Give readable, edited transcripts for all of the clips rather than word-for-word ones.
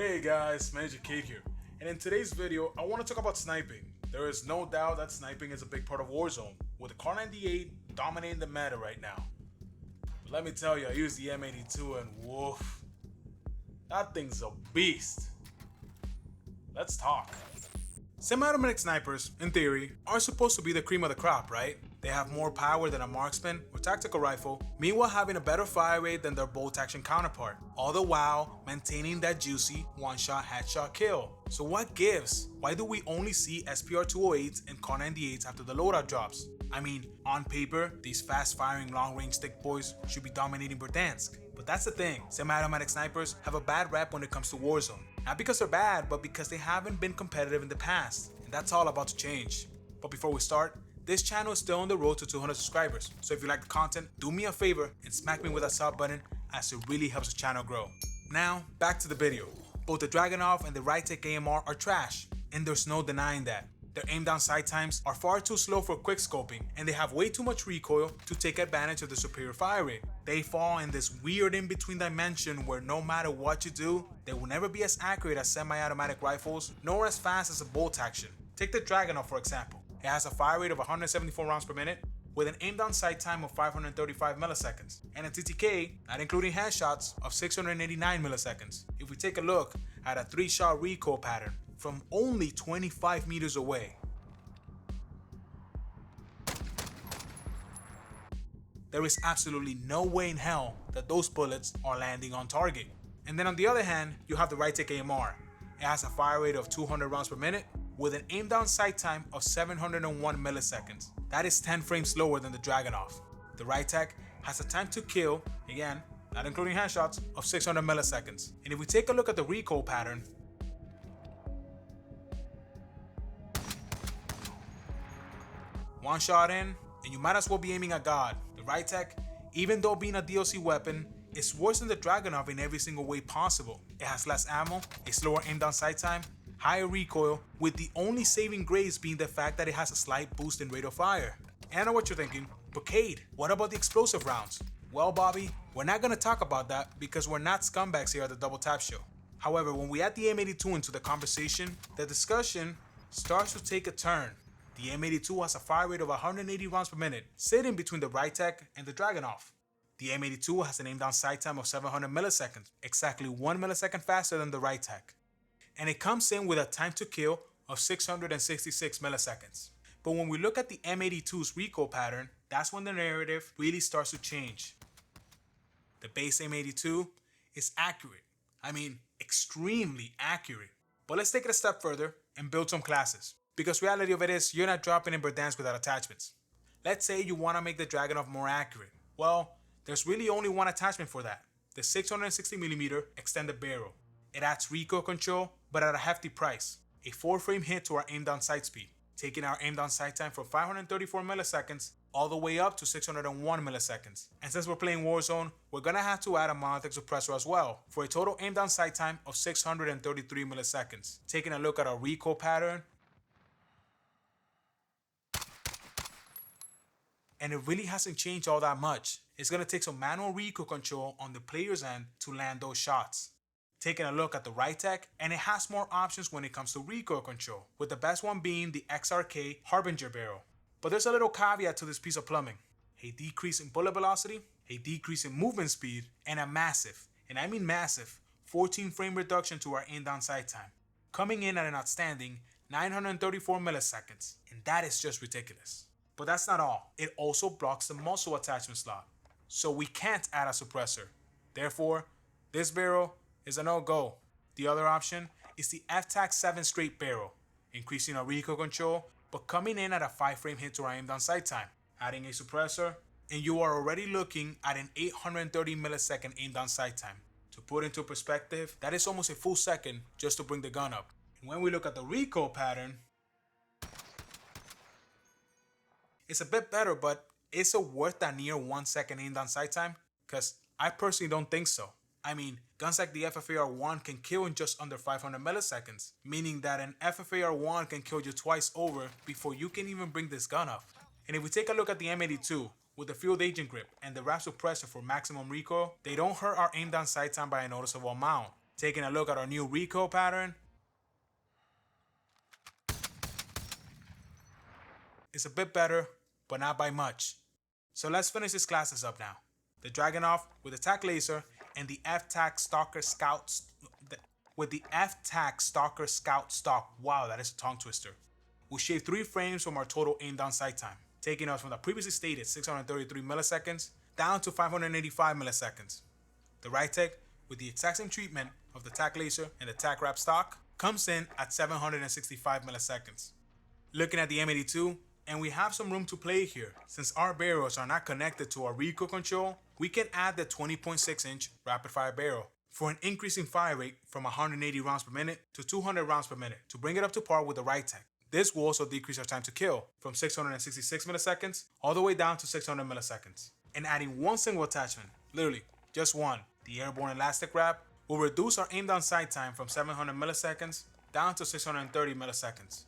Hey guys, Manager Kate here, and in today's video I want to talk about sniping. There is no doubt that sniping is a big part of Warzone, with the Kar 98 dominating the meta right now. But let me tell you, I use the M82 and woof, that thing's a beast. Let's talk. Semi-automatic snipers, in theory, are supposed to be the cream of the crop, right? They have more power than a marksman or tactical rifle, meanwhile having a better fire rate than their bolt action counterpart, all the while maintaining that juicy one-shot headshot kill. So what gives? Why do we only see SPR 208s and Kar 98s after the loadout drops? I mean, on paper, these fast-firing long-range stick boys should be dominating Verdansk. But that's the thing, semi-automatic snipers have a bad rep when it comes to Warzone. Not because they're bad, but because they haven't been competitive in the past, and that's all about to change. But before we start, this channel is still on the road to 200 subscribers, so if you like the content, do me a favor and smack me with that sub button, as it really helps the channel grow. Now, back to the video. Both the Dragunov and the Recoil AMR are trash, and there's no denying that. Their aim down sight times are far too slow for quick scoping, and they have way too much recoil to take advantage of the superior fire rate. They fall in this weird in-between dimension where no matter what you do, they will never be as accurate as semi-automatic rifles, nor as fast as a bolt action. Take the Dragunov for example. It has a fire rate of 174 rounds per minute, with an aim down sight time of 535 milliseconds, and a TTK, not including headshots, of 689 milliseconds. If we take a look at a 3-shot recoil pattern from only 25 meters away, there is absolutely no way in hell that those bullets are landing on target. And then on the other hand, you have the Recoil AMR. It has a fire rate of 200 rounds per minute, with an aim down sight time of 701 milliseconds. That is 10 frames slower than the Dragunov. The Recoil has a time to kill, again, not including headshots, of 600 milliseconds. And if we take a look at the recoil pattern, one shot in, and you might as well be aiming at God. The Recoil, even though being a DLC weapon, is worse than the Dragunov in every single way possible. It has less ammo, a slower aim down sight time, higher recoil, with the only saving grace being the fact that it has a slight boost in rate of fire. And I know what you're thinking, but Cade, what about the explosive rounds? Well, Bobby, we're not gonna talk about that because we're not scumbags here at the Double Tap Show. However, when we add the M82 into the conversation, the discussion starts to take a turn. The M82 has a fire rate of 180 rounds per minute, sitting between the Recoil and the Dragunov. The M82 has an aim down sight time of 700 milliseconds, exactly 1 millisecond faster than the Recoil. And it comes in with a time to kill of 666 milliseconds. But when we look at the M82's recoil pattern, that's when the narrative really starts to change. The base M82 is accurate. I mean, extremely accurate. But let's take it a step further and build some classes. Because reality of it is, you're not dropping in Verdansk without attachments. Let's say you want to make the Dragunov more accurate. Well, there's really only one attachment for that. The 660mm extended barrel. It adds recoil control, but at a hefty price. A 4-frame hit to our aim down sight speed, taking our aim down sight time from 534 milliseconds all the way up to 601 milliseconds. And since we're playing Warzone, we're gonna have to add a monolithic suppressor as well, for a total aim down sight time of 633 milliseconds. Taking a look at our recoil pattern, and it really hasn't changed all that much. It's gonna take some manual recoil control on the player's end to land those shots. Taking a look at the Recoil, and it has more options when it comes to recoil control, with the best one being the XRK Harbinger barrel. But there's a little caveat to this piece of plumbing. A decrease in bullet velocity, a decrease in movement speed, and a massive, and I mean massive, 14 frame reduction to our aim down sight time, coming in at an outstanding 934 milliseconds, and that is just ridiculous. But that's not all. It also blocks the muzzle attachment slot, so we can't add a suppressor. Therefore, this barrel is a no-go. The other option is the FTAC 7 straight barrel, increasing our recoil control, but coming in at a 5-frame hit to our aim down sight time. Adding a suppressor, and you are already looking at an 830 millisecond aim down sight time. To put into perspective, that is almost a full second just to bring the gun up. And when we look at the recoil pattern, it's a bit better, but is it worth that near 1 second aim down sight time? Because I personally don't think so. I mean, guns like the FFAR-1 can kill in just under 500 milliseconds, meaning that an FFAR-1 can kill you twice over before you can even bring this gun up. And if we take a look at the M82, with the field agent grip and the wrap suppressor for maximum recoil, they don't hurt our aim down sight time by a noticeable amount. Taking a look at our new recoil pattern. It's a bit better, but not by much. So let's finish these classes up now. The Dragunov with the TAC laser and the F-TAC Stalker Scout stock. Wow, that is a tongue twister. We'll shave 3 frames from our total aim down sight time, taking us from the previously stated 633 milliseconds down to 585 milliseconds. The Rytec, with the exact same treatment of the TAC laser and the TAC wrap stock, comes in at 765 milliseconds. Looking at the M82, and we have some room to play here. Since our barrels are not connected to our recoil control, we can add the 20.6 inch rapid fire barrel for an increasing fire rate from 180 rounds per minute to 200 rounds per minute to bring it up to par with the Rytec. This will also decrease our time to kill from 666 milliseconds all the way down to 600 milliseconds. And adding one single attachment, literally just one, the airborne elastic wrap, will reduce our aim down sight time from 700 milliseconds down to 630 milliseconds.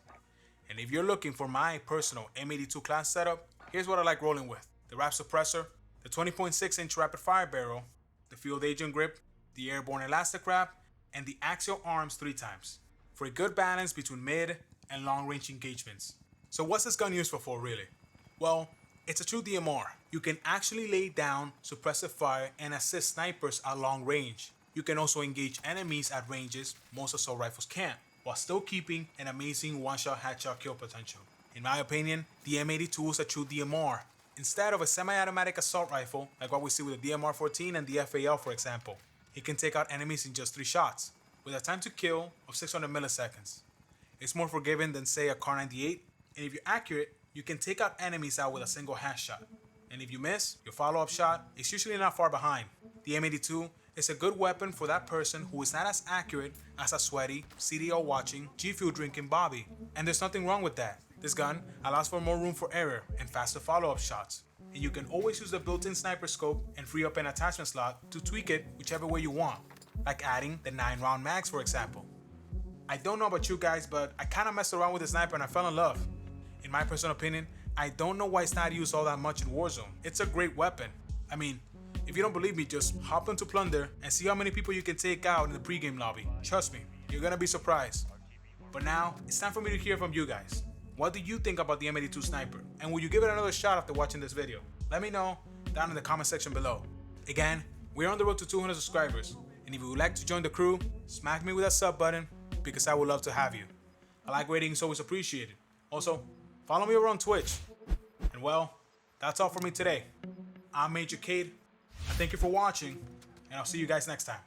And if you're looking for my personal M82 class setup, here's what I like rolling with: the wrap suppressor, the 20.6 inch rapid fire barrel, the field agent grip, the airborne elastic wrap, and the axial arms 3 times for a good balance between mid and long range engagements. So what's this gun useful for really? Well, it's a true DMR. You can actually lay down suppressive fire and assist snipers at long range. You can also engage enemies at ranges most assault rifles can't, while still keeping an amazing one-shot headshot kill potential. In my opinion, the M82 is a true DMR, instead of a semi-automatic assault rifle like what we see with the DMR-14 and the FAL for example. It can take out enemies in just 3 shots, with a time to kill of 600 milliseconds. It's more forgiving than say a Kar98, and if you're accurate, you can take out enemies out with a single headshot. And if you miss, your follow-up shot is usually not far behind. The M82 is a good weapon for that person who is not as accurate as a sweaty, CDL watching, G Fuel drinking Bobby. And there's nothing wrong with that. This gun allows for more room for error and faster follow-up shots. And you can always use the built-in sniper scope and free up an attachment slot to tweak it whichever way you want, like adding the 9-round mags for example. I don't know about you guys, but I kinda messed around with the sniper and I fell in love. In my personal opinion, I don't know why it's not used all that much in Warzone. It's a great weapon. I mean, if you don't believe me, just hop into Plunder and see how many people you can take out in the pregame lobby. Trust me, you're gonna be surprised. But now, it's time for me to hear from you guys. What do you think about the M82 sniper? And will you give it another shot after watching this video? Let me know down in the comment section below. Again, we're on the road to 200 subscribers. And if you would like to join the crew, smack me with that sub button because I would love to have you. A like rating is always appreciated. Also, follow me over on Twitch. And well, that's all for me today. I'm Major Cade. I thank you for watching, and I'll see you guys next time.